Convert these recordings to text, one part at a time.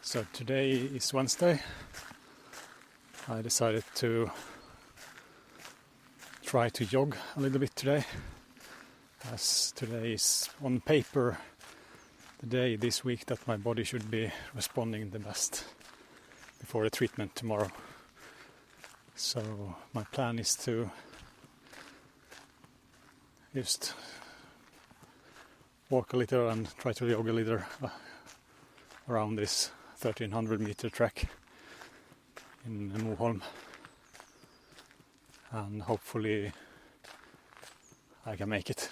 So today is Wednesday. I decided to try to jog a little bit today, as today is on paper the day this week that my body should be responding the best before the treatment tomorrow. So my plan is to just walk a little and try to jog a little around this 1300 meter track in Moholm, and hopefully I can make it.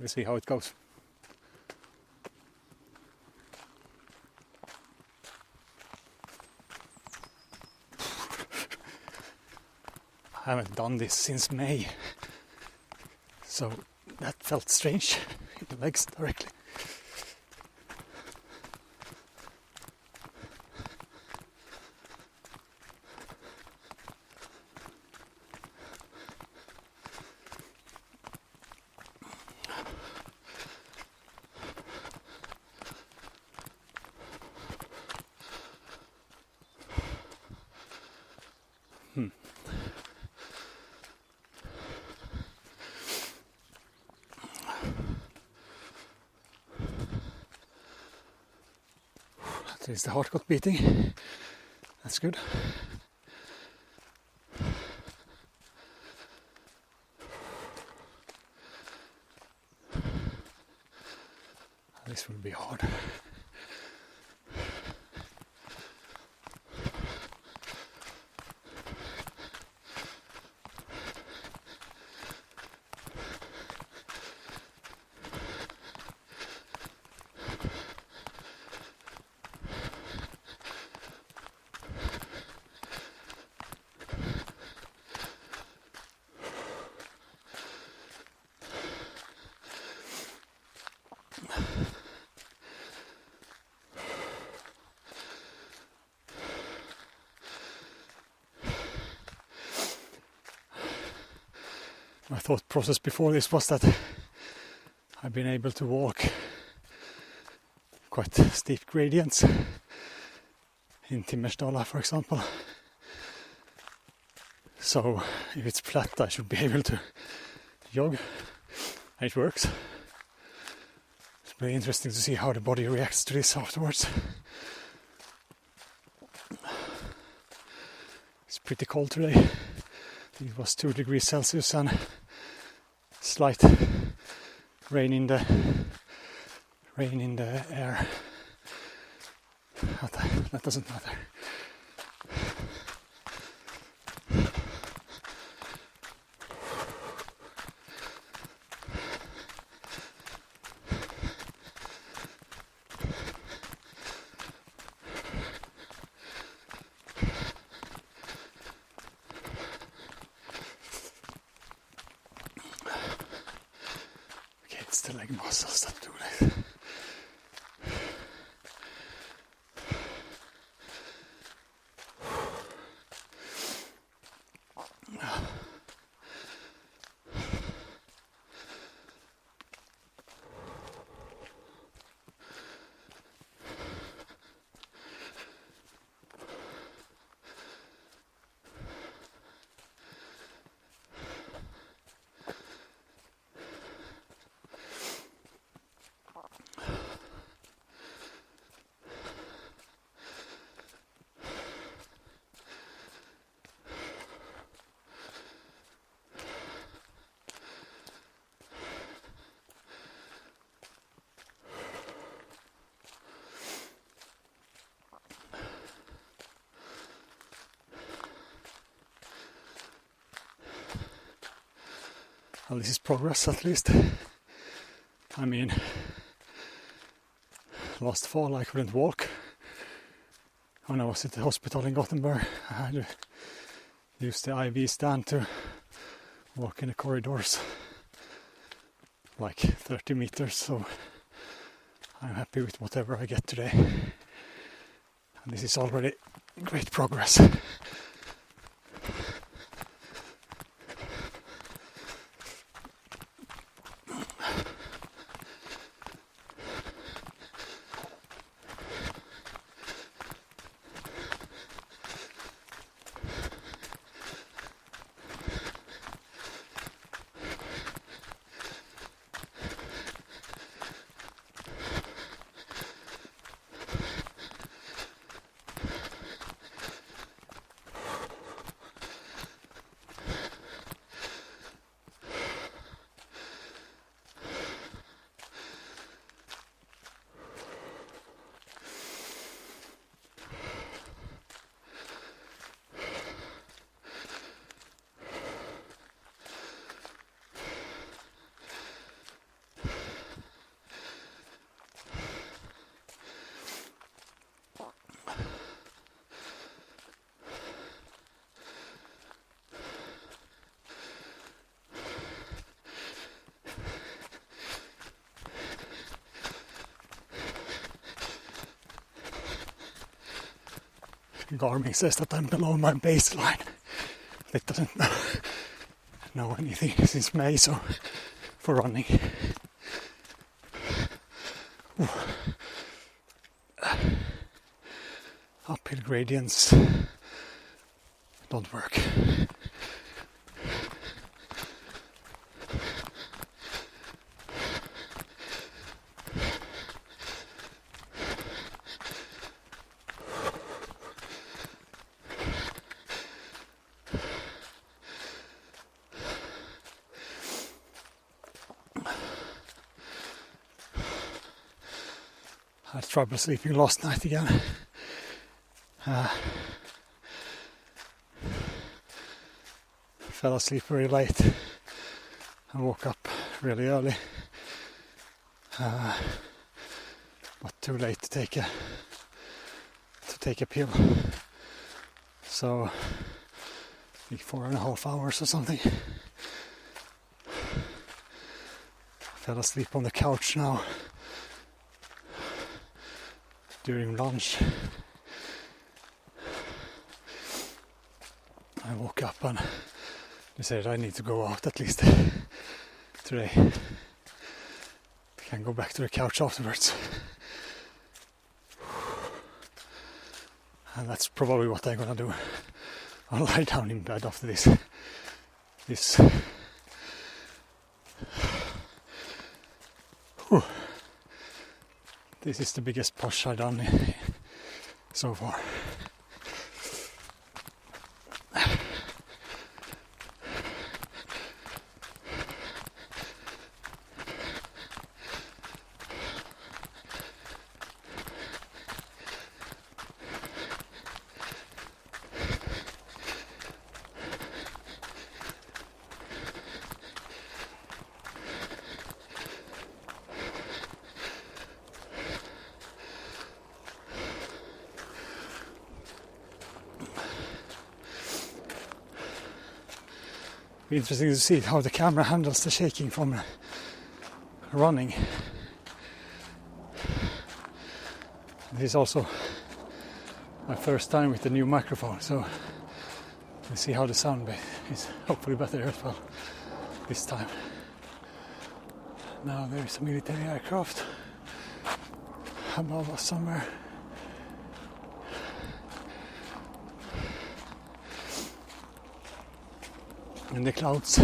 We'll see how it goes. I haven't done this since May, so that felt strange in the legs directly. At least the heart got beating. That's good. This will be hard. My thought process before this was that I've been able to walk quite steep gradients in Timmersdala, for example. So if it's flat, I should be able to jog, and it works. It's really interesting to see how the body reacts to this afterwards. It's pretty cold today. I think it was 2 degrees Celsius and slight rain in the air. But that doesn't matter. It's the leg muscles that do this. Well, this is progress at least. I mean, last fall I couldn't walk. When I was at the hospital in Gothenburg, I had to use the IV stand to walk in the corridors like 30 meters, so I'm happy with whatever I get today. And this is already great progress. Garmin says that I'm below my baseline. It doesn't know anything since May, so for running. Uphill gradients don't work. I had trouble sleeping last night again. Fell asleep very late and woke up really early, but too late to take a pill. So I think 4.5 hours or something. Fell asleep on the couch now during lunch. I woke up and decided I need to go out at least today. Can go back to the couch afterwards. And that's probably what I'm gonna do. I'll lie down in bed after this. This is the biggest push I've done so far. Be interesting to see how the camera handles the shaking from running. This is also my first time with the new microphone, so we'll see how the sound is hopefully better as well this time. Now there is a military aircraft above us somewhere. In the clouds.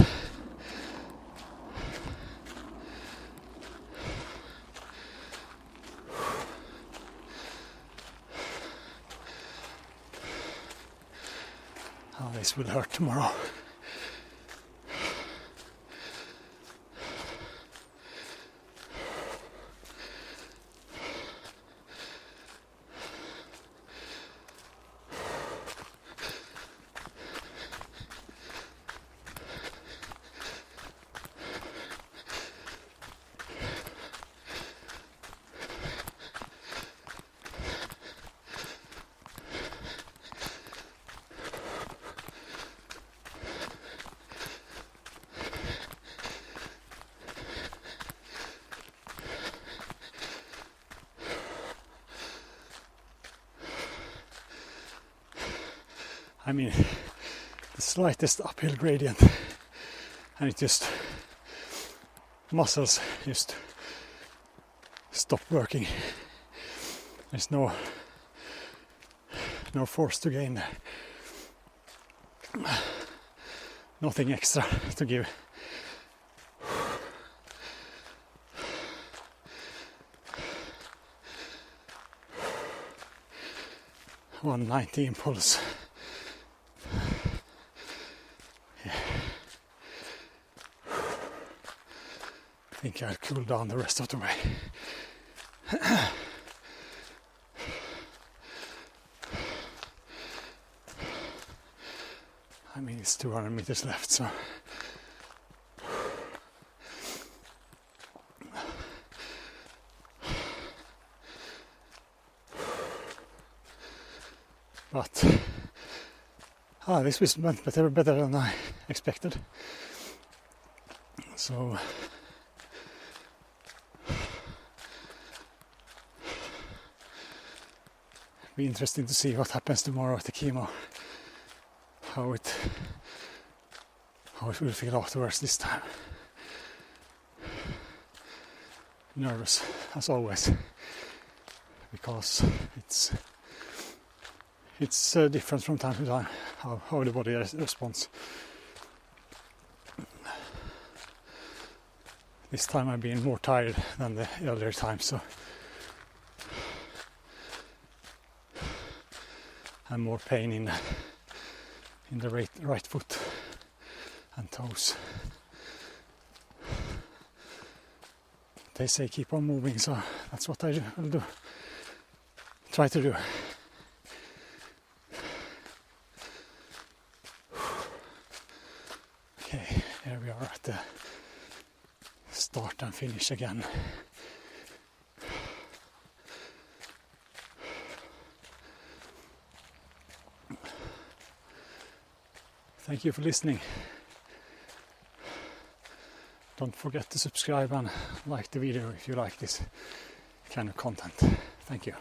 Oh, this will hurt tomorrow. I mean, the slightest uphill gradient and it just, muscles just stop working. There's no force to gain there. Nothing extra to give. .119 pulse. I think I'll cool down the rest of the way. I mean, it's 200 meters left, so but this was better than I expected. So be interesting to see what happens tomorrow at the chemo. How it will feel afterwards this time. Nervous as always, because it's different from time to time how the body responds. This time I've been more tired than the earlier time, so and more pain in the right foot and toes. They say keep on moving, so that's what I will do. Try to do. Okay, here we are at the start and finish again. Thank you for listening. Don't forget to subscribe and like the video if you like this kind of content. Thank you.